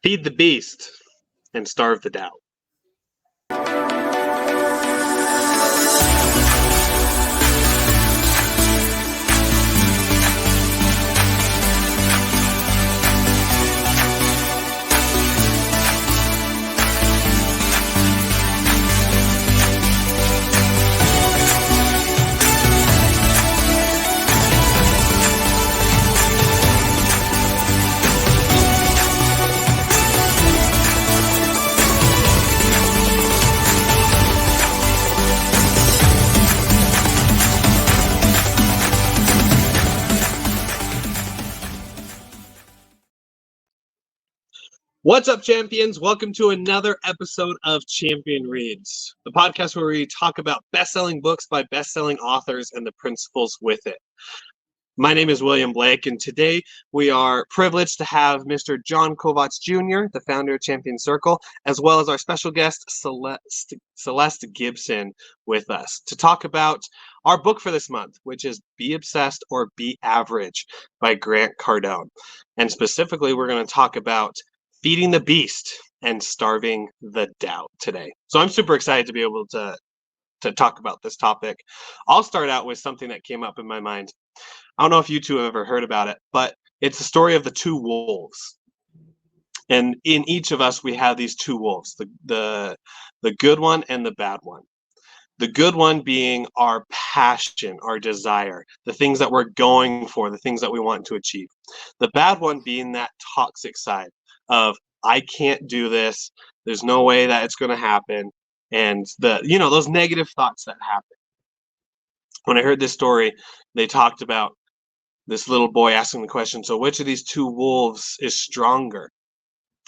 Feed the beast and starve the doubt. What's up, champions? Welcome to another episode of Champion Reads, the podcast where we talk about best-selling books by best-selling authors and the principles with it. My name is William Blake, and today we are privileged to have Mr. John Kovacs Jr., the founder of Champion Circle, as well as our special guest, Celeste Gibson, with us to talk about our book for this month, which is Be Obsessed or Be Average by Grant Cardone. And specifically, we're going to talk about feeding the beast and starving the doubt today. So I'm super excited to be able to talk about this topic. I'll start out with something that came up in my mind. I don't know if you two have ever heard about it, but it's the story of the two wolves. And in each of us, we have these two wolves, the good one and the bad one. The good one being our passion, our desire, the things that we're going for, the things that we want to achieve. The bad one being that toxic side of, I can't do this, there's no way that it's going to happen, and those negative thoughts that happen. When I heard this story, they talked about this little boy asking the question, so which of these two wolves is stronger?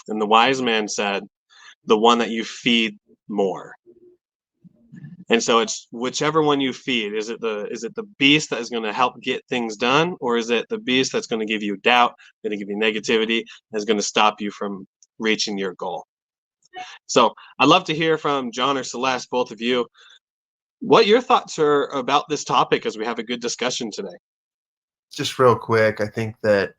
And the wise man said, the one that you feed more. And so it's whichever one you feed. Is it the beast that is going to help get things done, or is it the beast that's going to give you doubt, going to give you negativity, and is going to stop you from reaching your goal? So I'd love to hear from John or Celeste, both of you, what your thoughts are about this topic as we have a good discussion today. Just real quick, I think that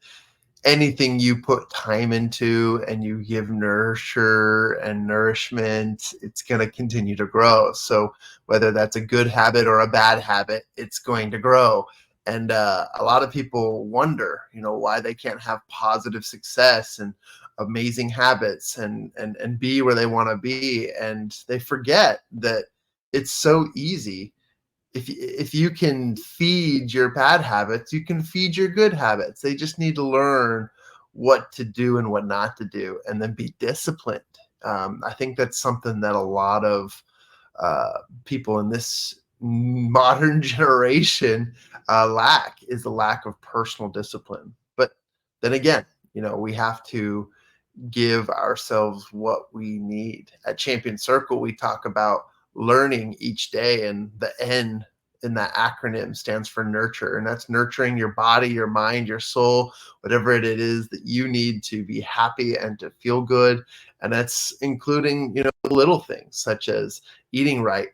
anything you put time into and you give nurture and nourishment, it's going to continue to grow. So whether that's a good habit or a bad habit, it's going to grow. And a lot of people wonder, why they can't have positive success and amazing habits and be where they want to be. And they forget that it's so easy. If you can feed your bad habits, you can feed your good habits. They just need to learn what to do and what not to do, and then be disciplined. I think that's something that a lot of people in this modern generation lack, is the lack of personal discipline. But then again, we have to give ourselves what we need. At Champion Circle, we talk about learning each day, and the N in that acronym stands for nurture, and that's nurturing your body, your mind, your soul, whatever it is that you need to be happy and to feel good. And that's including little things such as eating right,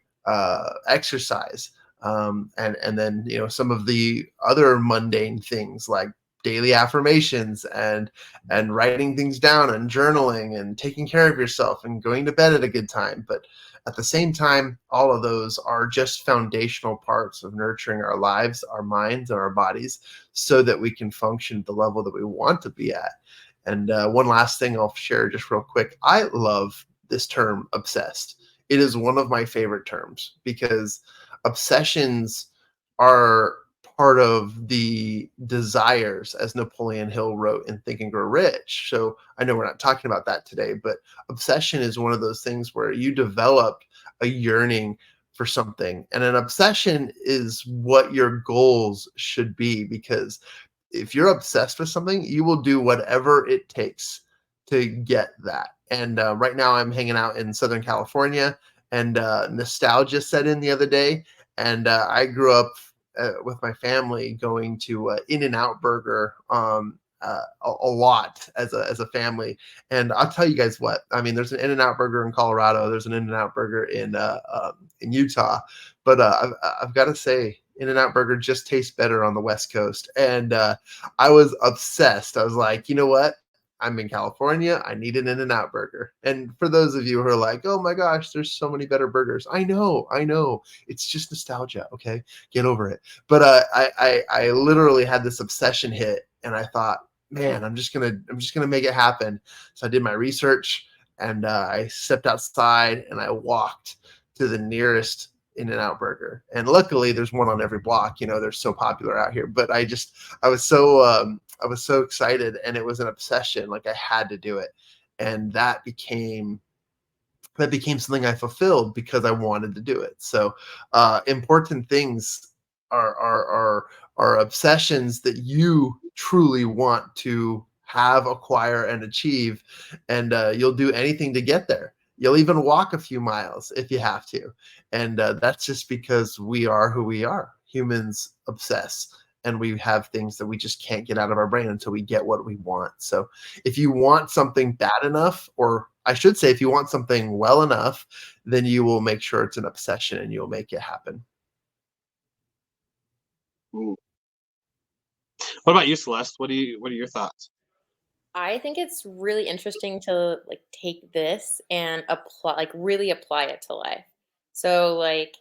exercise, and then some of the other mundane things like daily affirmations and writing things down and journaling and taking care of yourself and going to bed at a good time. But at the same time, all of those are just foundational parts of nurturing our lives, our minds, and our bodies so that we can function at the level that we want to be at. And one last thing I'll share just real quick. I love this term, obsessed. It is one of my favorite terms because obsessions are part of the desires, as Napoleon Hill wrote in Think and Grow Rich. So I know we're not talking about that today, but obsession is one of those things where you develop a yearning for something. And an obsession is what your goals should be, because if you're obsessed with something, you will do whatever it takes to get that. And right now I'm hanging out in Southern California, and nostalgia set in the other day. And I grew up with my family going to In-N-Out Burger a lot as a family. And I'll tell you guys what, I mean, there's an In-N-Out Burger in Colorado, there's an In-N-Out Burger in Utah, but I've got to say, In-N-Out Burger just tastes better on the West Coast. And I was obsessed. I was like, you know what? I'm in California. I need an In-N-Out burger. And for those of you who are like, oh my gosh, there's so many better burgers. I know. It's just nostalgia. Okay. Get over it. But I literally had this obsession hit and I thought, man, I'm just gonna make it happen. So I did my research and I stepped outside and I walked to the nearest In-N-Out burger. And luckily there's one on every block. They're so popular out here. But I was so excited and it was an obsession. Like I had to do it. And that became something I fulfilled because I wanted to do it. So important things are obsessions that you truly want to have, acquire, and achieve, and you'll do anything to get there. You'll even walk a few miles if you have to, and that's just because we are who we are. Humans obsess, and we have things that we just can't get out of our brain until we get what we want. So if you want something bad enough, or I should say, if you want something well enough, then you will make sure it's an obsession and you'll make it happen. Ooh. What about you, Celeste? What are your thoughts? I think it's really interesting to like take this and apply like really apply it to life. So like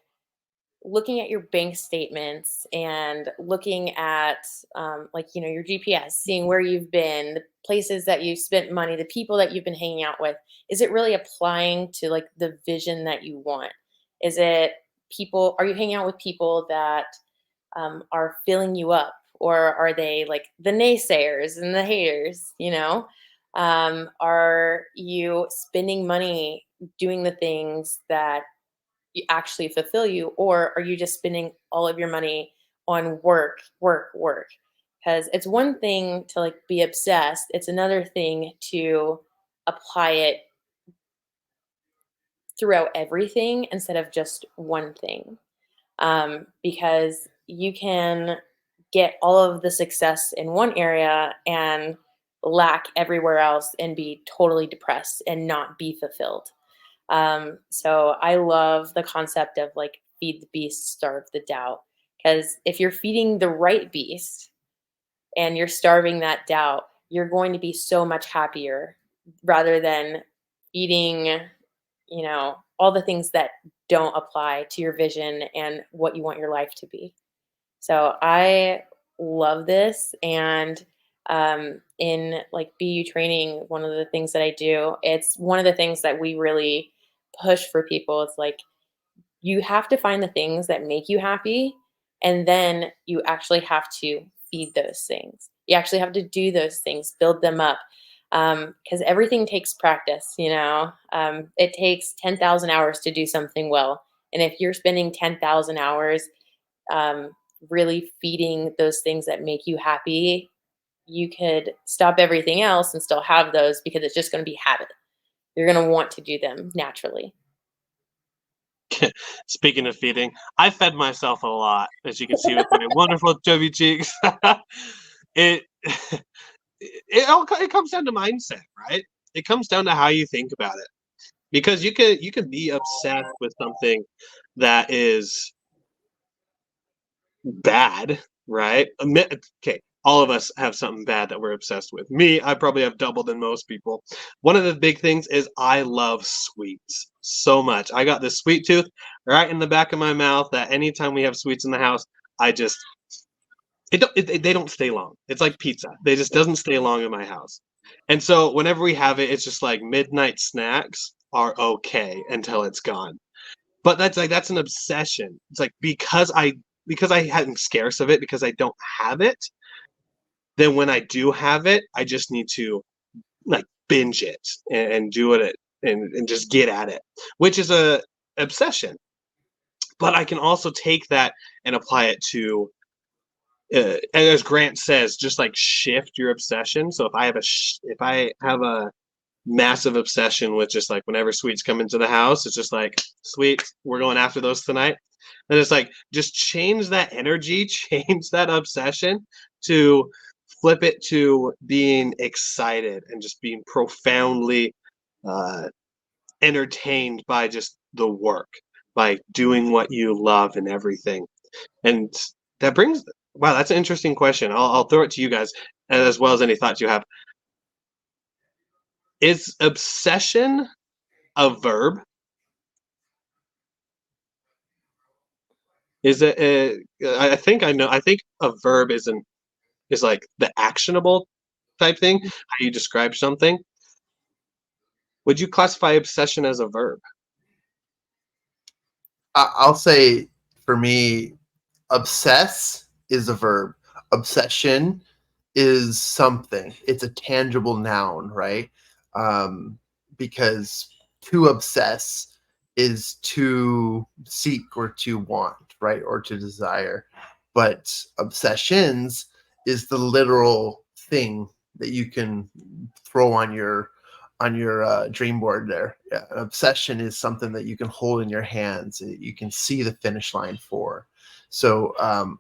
looking at your bank statements and looking at like your GPS, seeing where you've been, the places that you've spent money, the people that you've been hanging out with. Is it really applying to like the vision that you want? Is it people? Are you hanging out with people that are filling you up, or are they like the naysayers and the haters? Are you spending money doing the things that actually fulfill you, or are you just spending all of your money on work, work, work? Because it's one thing to like be obsessed, it's another thing to apply it throughout everything instead of just one thing. Because you can get all of the success in one area and lack everywhere else and be totally depressed and not be fulfilled. So I love the concept of like feed the beast, starve the doubt. Because if you're feeding the right beast and you're starving that doubt, you're going to be so much happier rather than eating, all the things that don't apply to your vision and what you want your life to be. So I love this. And in like BU training, one of the things that I do, it's one of the things that we really push for people. It's like you have to find the things that make you happy, and then you actually have to feed those things. You actually have to do those things, build them up, because everything takes practice. It takes 10,000 hours to do something well, and if you're spending 10,000 hours um, really feeding those things that make you happy, you could stop everything else and still have those because it's just going to be habit. You're going to want to do them naturally. Speaking of feeding, I fed myself a lot, as you can see with my wonderful chubby cheeks. it it comes down to mindset, right? It comes down to how you think about it, because you can be obsessed with something that is bad, right? Okay, all of us have something bad that we're obsessed with. Me, I probably have double than most people. One of the big things is I love sweets so much. I got this sweet tooth right in the back of my mouth that anytime we have sweets in the house, I just they don't stay long. It's like pizza. They just doesn't stay long in my house. And so whenever we have it, it's just like midnight snacks are okay until it's gone. But that's an obsession. It's like because I am scarce of it, because I don't have it, then when I do have it, I just need to like binge it and do it and just get at it, which is a obsession. But I can also take that and apply it to as Grant says, just like shift your obsession. So if I have a massive obsession with just like whenever sweets come into the house, it's just like sweet, we're going after those tonight. And it's like just change that energy, change that obsession to flip it to being excited and just being profoundly uh, entertained by just the work, by doing what you love and everything. And that brings, wow, that's an interesting question. I'll throw it to you guys as well as any thoughts you have. Is obsession a verb? Is it? I think I know. I think a verb is like the actionable type thing. How you describe something. Would you classify obsession as a verb? I'll say for me, obsess is a verb. Obsession is something. It's a tangible noun, right? Um, because to obsess is to seek or to want, right? Or to desire. But obsessions is the literal thing that you can throw on your dream board there. Yeah, an obsession is something that you can hold in your hands. You can see the finish line for. So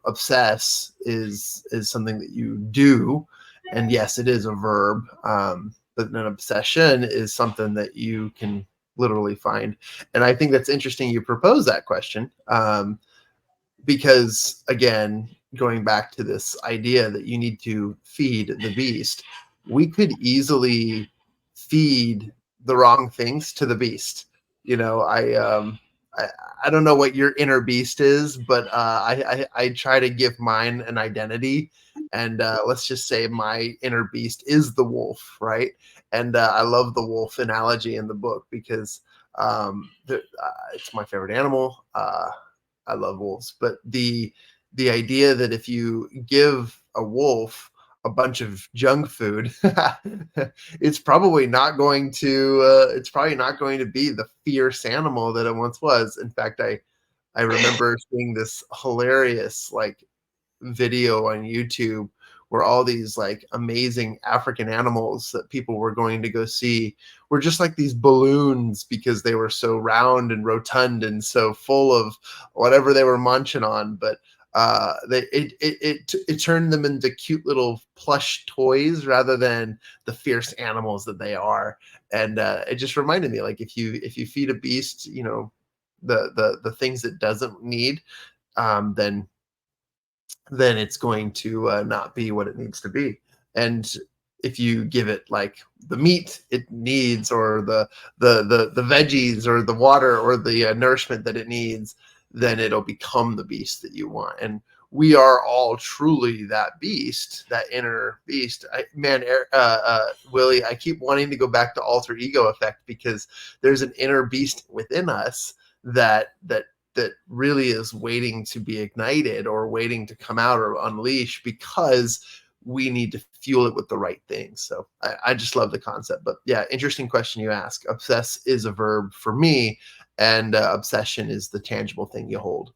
obsess is something that you do, and yes, it is a verb. But an obsession is something that you can literally find. And I think that's interesting. You propose that question because, again, going back to this idea that you need to feed the beast, we could easily feed the wrong things to the beast. You know, I, I don't know what your inner beast is, but I try to give mine an identity. And let's just say my inner beast is the wolf, right? And I love the wolf analogy in the book because it's my favorite animal. I love wolves, but the idea that if you give a wolf a bunch of junk food, it's probably not going to be the fierce animal that it once was. In fact, I remember seeing this hilarious like video on YouTube where all these like amazing African animals that people were going to go see were just like these balloons because they were so round and rotund and so full of whatever they were munching on. But it turned them into cute little plush toys rather than the fierce animals that they are. And it just reminded me, like, if you feed a beast, you know, the things it doesn't need, then it's going to not be what it needs to be. And if you give it like the meat it needs, or the veggies, or the water, or the nourishment that it needs, then it'll become the beast that you want. And we are all truly that beast, that inner beast. Willie, I keep wanting to go back to alter ego effect because there's an inner beast within us that really is waiting to be ignited or waiting to come out or unleash, because we need to fuel it with the right things. So I just love the concept. But yeah, interesting question you ask. Obsess is a verb for me, and obsession is the tangible thing you hold.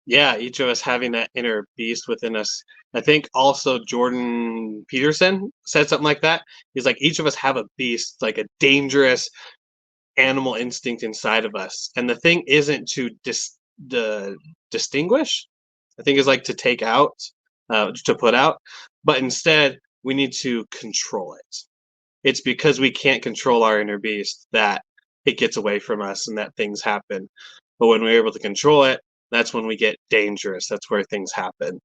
Yeah, each of us having that inner beast within us. I think also Jordan Peterson said something like that. He's like, each of us have a beast, like a dangerous animal instinct inside of us. And the thing isn't to distinguish. I think is like to take out, to put out, but instead we need to control it. It's because we can't control our inner beast that it gets away from us and that things happen. But when we're able to control it, that's when we get dangerous. That's where things happen.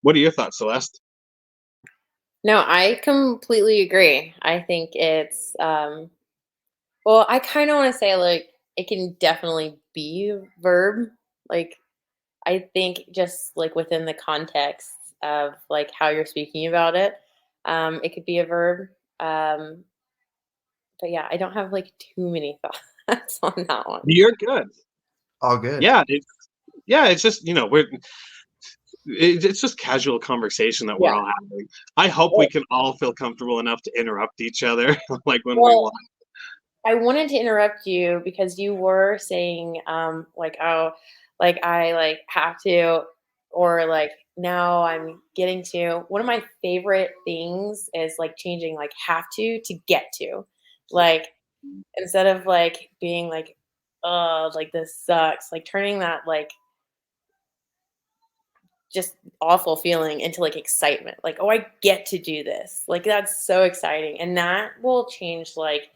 What are your thoughts, Celeste? No, I completely agree. I think it's well, I kind of want to say like it can definitely be a verb. Like I think just like within the context of like how you're speaking about it, it could be a verb. Um, but yeah, I don't have like too many thoughts on that one. You're good. All good. Yeah, it's just it's just casual conversation that we're Yeah. all having. I hope we can all feel comfortable enough to interrupt each other, like when we Well, want. I wanted to interrupt you because you were saying, like, oh, like I like have to, or like now I'm getting to. One of my favorite things is like changing like have to get to, like instead of like being like, oh, like this sucks, like turning that like just awful feeling into like excitement, like, oh, I get to do this, like that's so exciting, and that will change like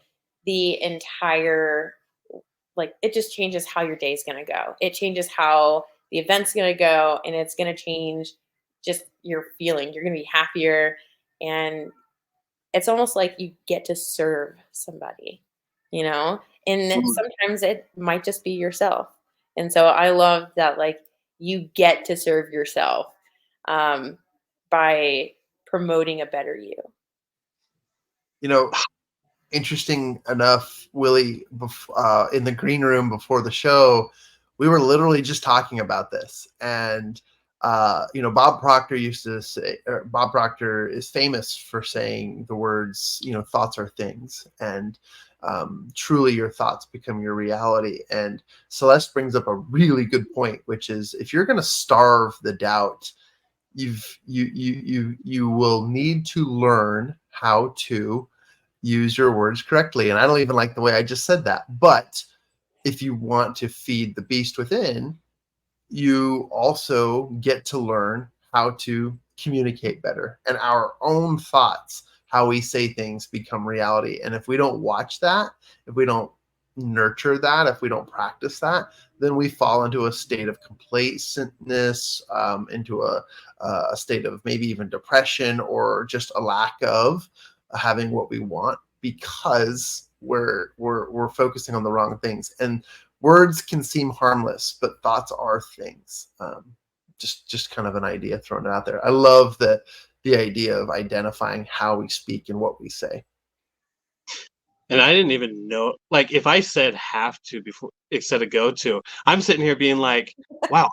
the entire, like it just changes how your day's going to go. It changes how the event's going to go, and it's going to change just your feeling. You're going to be happier, and it's almost like you get to serve somebody, you know? And sometimes it might just be yourself. And so I love that, like, you get to serve yourself um, by promoting a better you. You know, interesting enough, Willie, in the green room before the show, we were literally just talking about this. And, Bob Proctor used to say, or Bob Proctor is famous for saying the words, thoughts are things. And truly your thoughts become your reality. And Celeste brings up a really good point, which is if you're going to starve the doubt, you will need to learn how to use your words correctly. And I don't even like the way I just said that. But if you want to feed the beast within, you also get to learn how to communicate better. And our own thoughts, how we say things, become reality. And if we don't watch that, if we don't nurture that, if we don't practice that, then we fall into a state of complacentness, into a state of maybe even depression, or just a lack of having what we want, because we're focusing on the wrong things. And words can seem harmless, but thoughts are things. Just kind of an idea thrown out there. I love the idea of identifying how we speak and what we say. And I didn't even know, like, if I said have to before instead of go to, I'm sitting here being like, wow,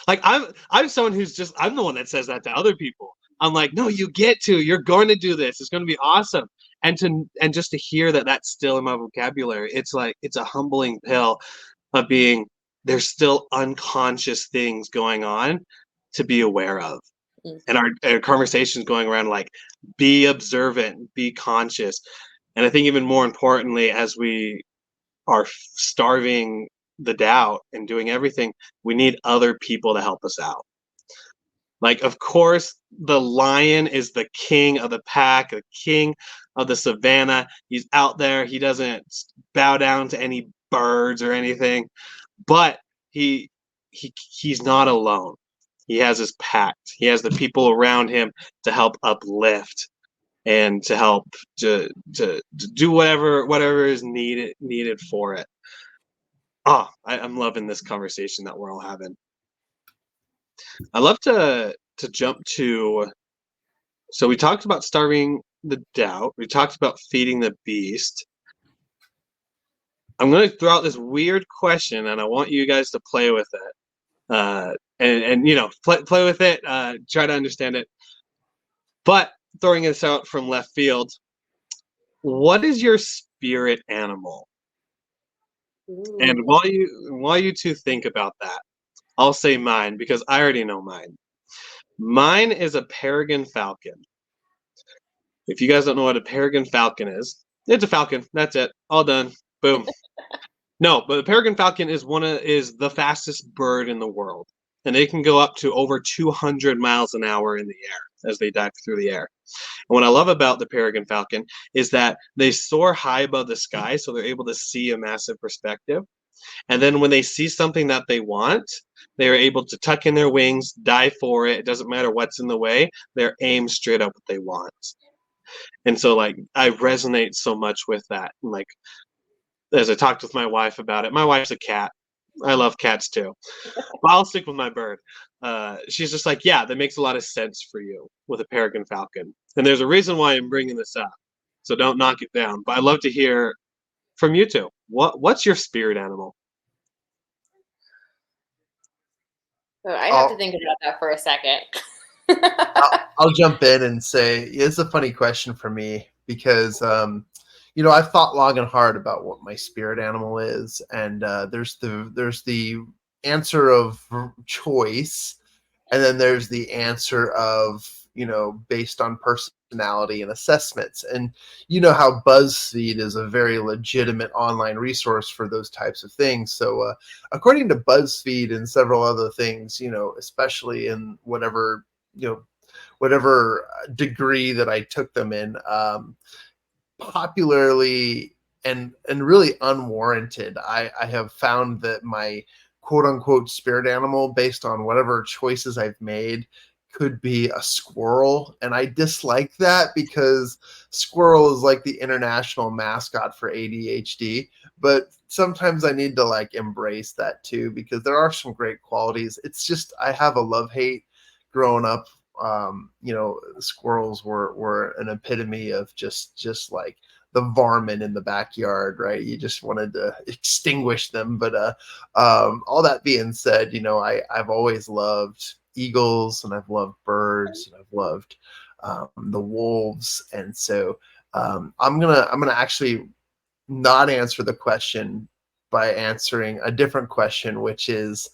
I'm someone who's just, I'm the one that says that to other people. I'm like, no, you get to, you're going to do this. It's going to be awesome. And just to hear that that's still in my vocabulary, it's like, it's a humbling pill of being, there's still unconscious things going on to be aware of. And our conversations going around like, be observant, be conscious. And I think even more importantly, as we are starving the doubt and doing everything, we need other people to help us out. Like, of course, the lion is the king of the pack, the king of the savannah. He's out there. He doesn't bow down to any birds or anything, but he's not alone. He has his pack. He has the people around him to help uplift and to help to do whatever is needed for it. I'm loving this conversation that we're all having. I love to jump to, so we talked about starving the doubt, we talked about feeding the beast. I'm going to throw out this weird question, and I want you guys to play with it, and play with it, try to understand it. But throwing this out from left field, what is your spirit animal? And Ooh. while you two think about that, I'll say mine because I already know mine. Mine is a peregrine falcon. If you guys don't know what a peregrine falcon is, it's a falcon. That's it. All done. Boom. No, but the peregrine falcon is is the fastest bird in the world, and they can go up to over 200 miles an hour in the air as they dive through the air. And what I love about the peregrine falcon is that they soar high above the sky, so they're able to see a massive perspective. And then when they see something that they want, they are able to tuck in their wings, dive for it. It doesn't matter what's in the way. They're aimed straight up what they want. And so, like, I resonate so much with that. And, like, as I talked with my wife about it, my wife's a cat. I love cats too. But I'll stick with my bird. She's just like, yeah, that makes a lot of sense for you with a peregrine falcon. And there's a reason why I'm bringing this up. So don't knock it down. But I'd love to hear from you two. What's your spirit animal? So I have to think about that for a second. I'll jump in and say it's a funny question for me because I've thought long and hard about what my spirit animal is, and there's the answer of choice, and then there's the answer of based on personality and assessments. And how BuzzFeed is a very legitimate online resource for those types of things. So according to BuzzFeed and several other things, especially in whatever degree that I took them in, popularly and really unwarranted, I have found that my quote unquote spirit animal, based on whatever choices I've made, could be a squirrel. And I dislike that because squirrel is like the international mascot for ADHD. But sometimes I need to like embrace that too, because there are some great qualities. It's just, I have a love-hate growing up. Squirrels were an epitome of just like the varmint in the backyard, right? You just wanted to extinguish them. But all that being said, I've always loved eagles, and I've loved birds, and I've loved the wolves. And so I'm gonna actually not answer the question by answering a different question, which is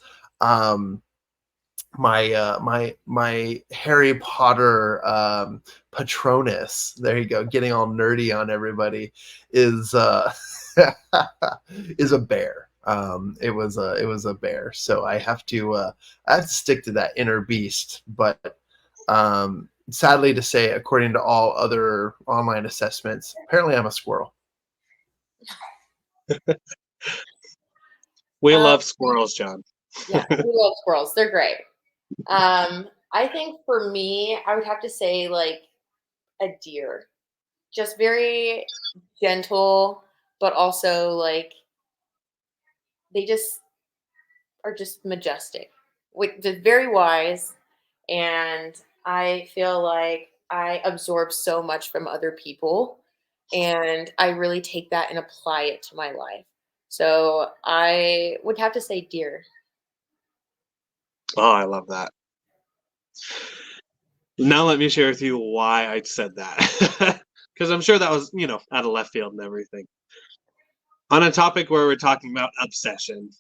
my Harry Potter Patronus. There you go, getting all nerdy on everybody. Is is a bear. It was a bear. So I have to stick to that inner beast. But sadly to say, according to all other online assessments, apparently I'm a squirrel. We love squirrels, John. Yeah, we love squirrels. They're great. I think for me, I would have to say like a deer. Just very gentle, but also like they just are just majestic. They're very wise, and I feel like I absorb so much from other people, and I really take that and apply it to my life. So I would have to say deer. Oh, I love that. Now let me share with you why I said that. Because I'm sure that was, out of left field and everything. On a topic where we're talking about obsession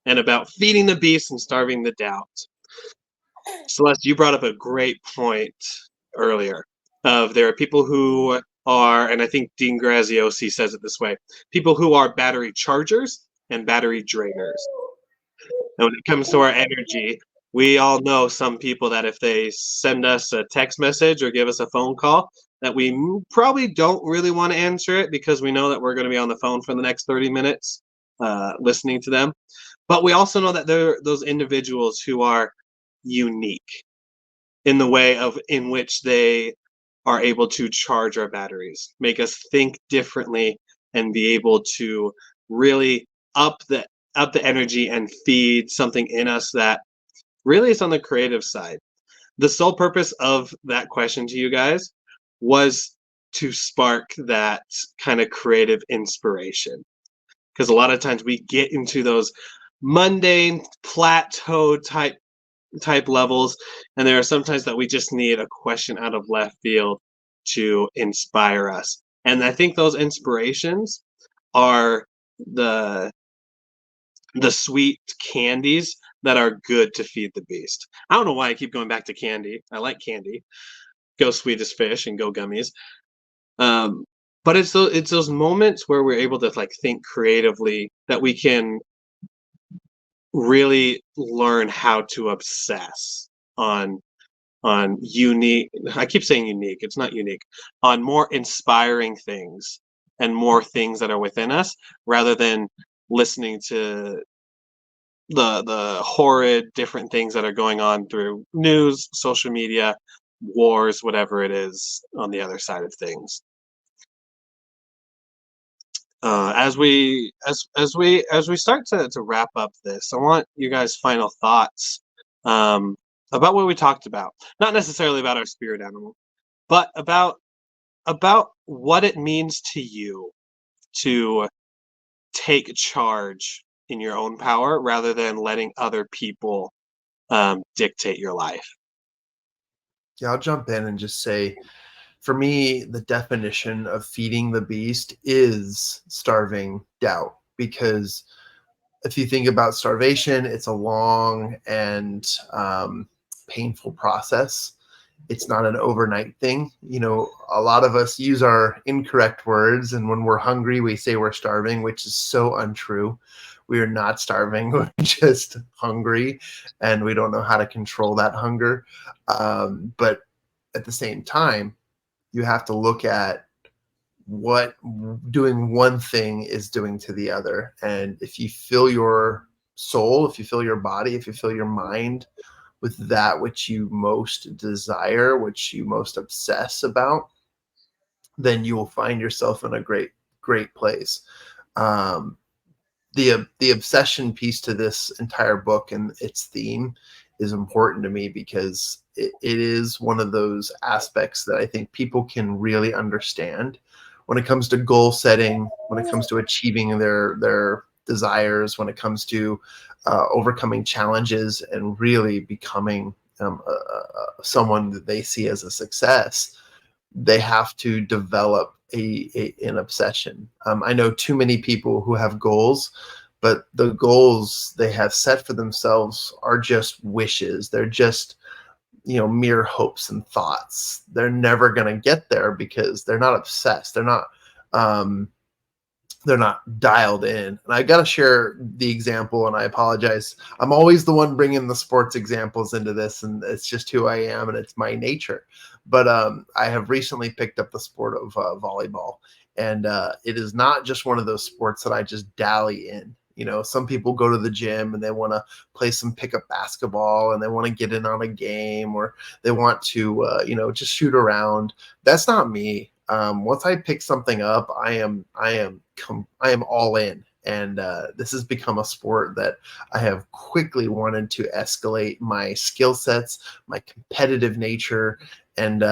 and about feeding the beast and starving the doubt. Celeste, you brought up a great point earlier of there are people who are, and I think Dean Graziosi says it this way, people who are battery chargers and battery drainers. And when it comes to our energy, we all know some people that if they send us a text message or give us a phone call, that we probably don't really want to answer it because we know that we're going to be on the phone for the next 30 minutes listening to them. But we also know that there are those individuals who are unique in the way of in which they are able to charge our batteries, make us think differently, and be able to really up the energy and feed something in us that really is on the creative side. The sole purpose of that question to you guys was to spark that kind of creative inspiration. Because a lot of times we get into those mundane plateau type levels, and there are sometimes that we just need a question out of left field to inspire us. And I think those inspirations are the sweet candies that are good to feed the beast. I don't know why I keep going back to candy. I like candy. Go sweet as fish and go gummies. But it's those moments where we're able to like think creatively that we can really learn how to obsess on unique, I keep saying unique, it's not unique, on more inspiring things and more things that are within us rather than listening to the horrid different things that are going on through news, social media, wars, whatever it is on the other side of things. As we start to wrap up this, I want you guys' final thoughts about what we talked about. Not necessarily about our spirit animal, but about what it means to you to take charge in your own power rather than letting other people dictate your life. Yeah, I'll jump in and just say, for me, the definition of feeding the beast is starving doubt. Because if you think about starvation, it's a long and painful process. It's not an overnight thing. A lot of us use our incorrect words, and when we're hungry, we say we're starving, which is so untrue. We are not starving. We're just hungry, and we don't know how to control that hunger. But at the same time, you have to look at what doing one thing is doing to the other. And if you fill your soul, if you fill your body, if you fill your mind with that which you most desire, which you most obsess about, then you will find yourself in a great place. Um, the obsession piece to this entire book and its theme is important to me because it is one of those aspects that I think people can really understand when it comes to goal setting, when it comes to achieving their desires, when it comes to overcoming challenges and really becoming someone that they see as a success. They have to develop an obsession. I know too many people who have goals, but the goals they have set for themselves are just wishes. They're just, mere hopes and thoughts. They're never going to get there because they're not obsessed. Um, they're not dialed in. And I got to share the example, and I apologize. I'm always the one bringing the sports examples into this, and it's just who I am, and it's my nature. But I have recently picked up the sport of volleyball, and it is not just one of those sports that I just dally in. Some people go to the gym and they want to play some pickup basketball, and they want to get in on a game, or they want to, just shoot around. That's not me. Once I pick something up, I am all in, and this has become a sport that I have quickly wanted to escalate my skill sets, my competitive nature, and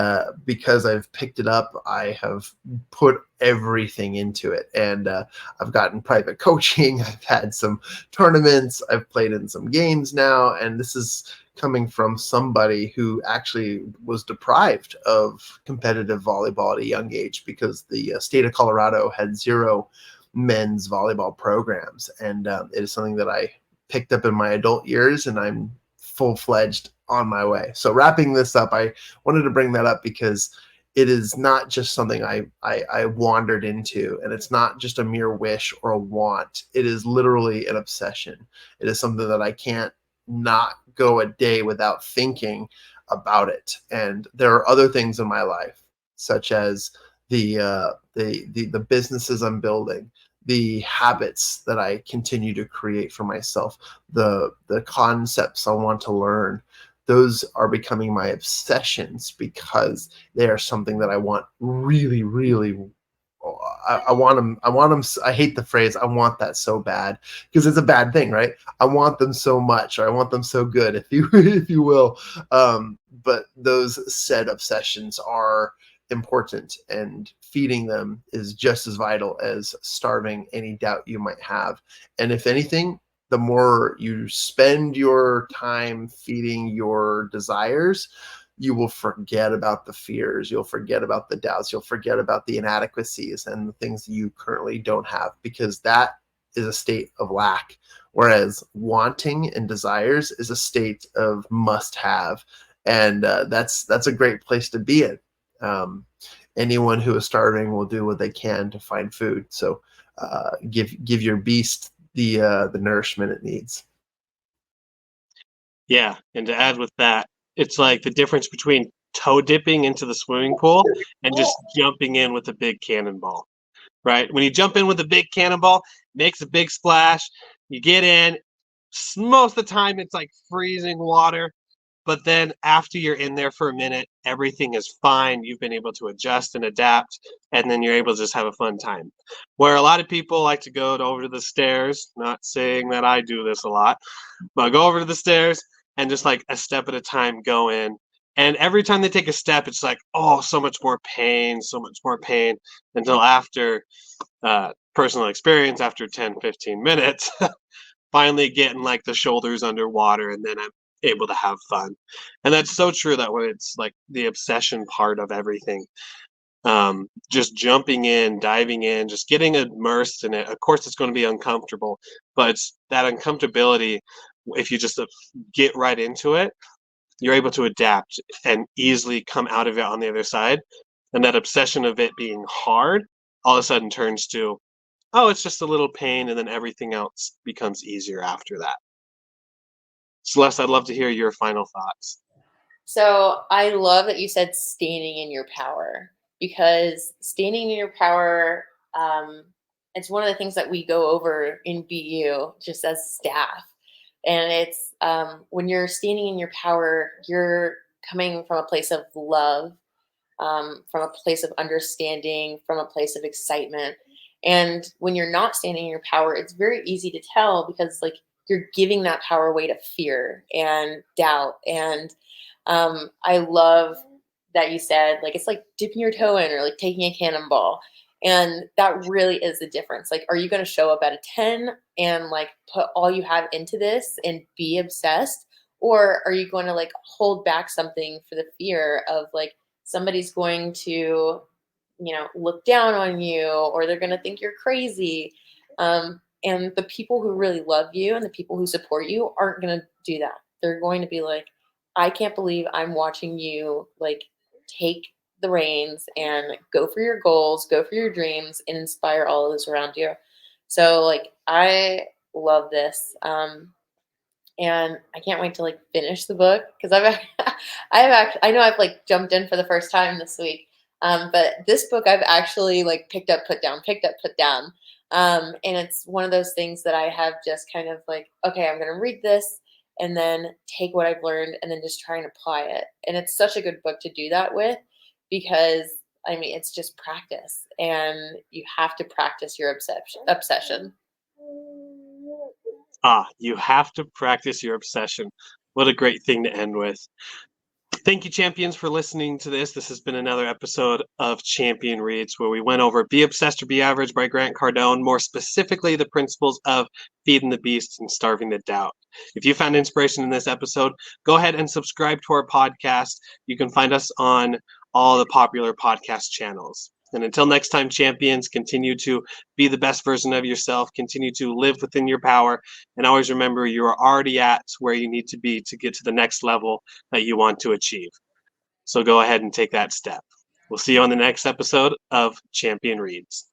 because I've picked it up, I have put everything into it, and I've gotten private coaching. I've had some tournaments. I've played in some games now, and this is coming from somebody who actually was deprived of competitive volleyball at a young age because the state of Colorado had 0 men's volleyball programs. And it is something that I picked up in my adult years, and I'm full-fledged on my way. So wrapping this up, I wanted to bring that up because it is not just something I wandered into, and it's not just a mere wish or a want. It is literally an obsession. It is something that I can't not go a day without thinking about it. And there are other things in my life, such as the businesses I'm building, the habits that I continue to create for myself, the concepts I want to learn. Those are becoming my obsessions because they are something that I want really, really. I want them. I want them. I hate the phrase. I want that so bad because it's a bad thing, right? I want them so much, or I want them so good, if you if you will. But those said obsessions are important, and feeding them is just as vital as starving any doubt you might have. And if anything, the more you spend your time feeding your desires, you will forget about the fears, you'll forget about the doubts, you'll forget about the inadequacies and the things that you currently don't have, because that is a state of lack. Whereas wanting and desires is a state of must have. And that's a great place to be in. Anyone who is starving will do what they can to find food. So give your beast the nourishment it needs. Yeah, and to add with that, it's like the difference between toe dipping into the swimming pool and just jumping in with a big cannonball, right? When you jump in with a big cannonball, makes a big splash, you get in. Most of the time, it's like freezing water. But then after you're in there for a minute, everything is fine. You've been able to adjust and adapt, and then you're able to just have a fun time. Where a lot of people like to go over to the stairs, not saying that I do this a lot, but go over to the stairs and just like a step at a time go in. And every time they take a step, it's like, oh, so much more pain until after personal experience, after 10, 15 minutes, finally getting like the shoulders underwater, and then I'm able to have fun. And that's so true that when it's like the obsession part of everything, just jumping in, diving in, just getting immersed in it. Of course, it's going to be uncomfortable, but it's that uncomfortability. If you just get right into it, you're able to adapt and easily come out of it on the other side. And that obsession of it being hard all of a sudden turns to, oh, it's just a little pain, and then everything else becomes easier after that. Celeste, I'd love to hear your final thoughts. So I love that you said standing in your power, because standing in your power, it's one of the things that we go over in BU just as staff. And it's when you're standing in your power, you're coming from a place of love, from a place of understanding, from a place of excitement. And when you're not standing in your power, it's very easy to tell because like you're giving that power away to fear and doubt. And I love that you said like it's like dipping your toe in or like taking a cannonball. And that really is the difference. Like, are you going to show up at a 10 and like put all you have into this and be obsessed? Or are you going to like hold back something for the fear of like somebody's going to, look down on you or they're going to think you're crazy? And the people who really love you and the people who support you aren't going to do that. They're going to be like, I can't believe I'm watching you like take the reins and go for your goals, go for your dreams, and inspire all of those around you. So like I love this. And I can't wait to like finish the book because I know I've like jumped in for the first time this week. But this book I've actually like picked up, put down, picked up, put down. And it's one of those things that I have just kind of like, okay, I'm going to read this and then take what I've learned and then just try and apply it. And it's such a good book to do that with because I mean, it's just practice and you have to practice your obsession. You have to practice your obsession. What a great thing to end with. Thank you, champions, for listening to this. This has been another episode of Champion Reads, where we went over Be Obsessed or Be Average by Grant Cardone, more specifically the principles of feeding the beast and starving the doubt. If you found inspiration in this episode, go ahead and subscribe to our podcast. You can find us on all the popular podcast channels. And until next time, champions, continue to be the best version of yourself, continue to live within your power, and always remember you are already at where you need to be to get to the next level that you want to achieve. So go ahead and take that step. We'll see you on the next episode of Champion Reads.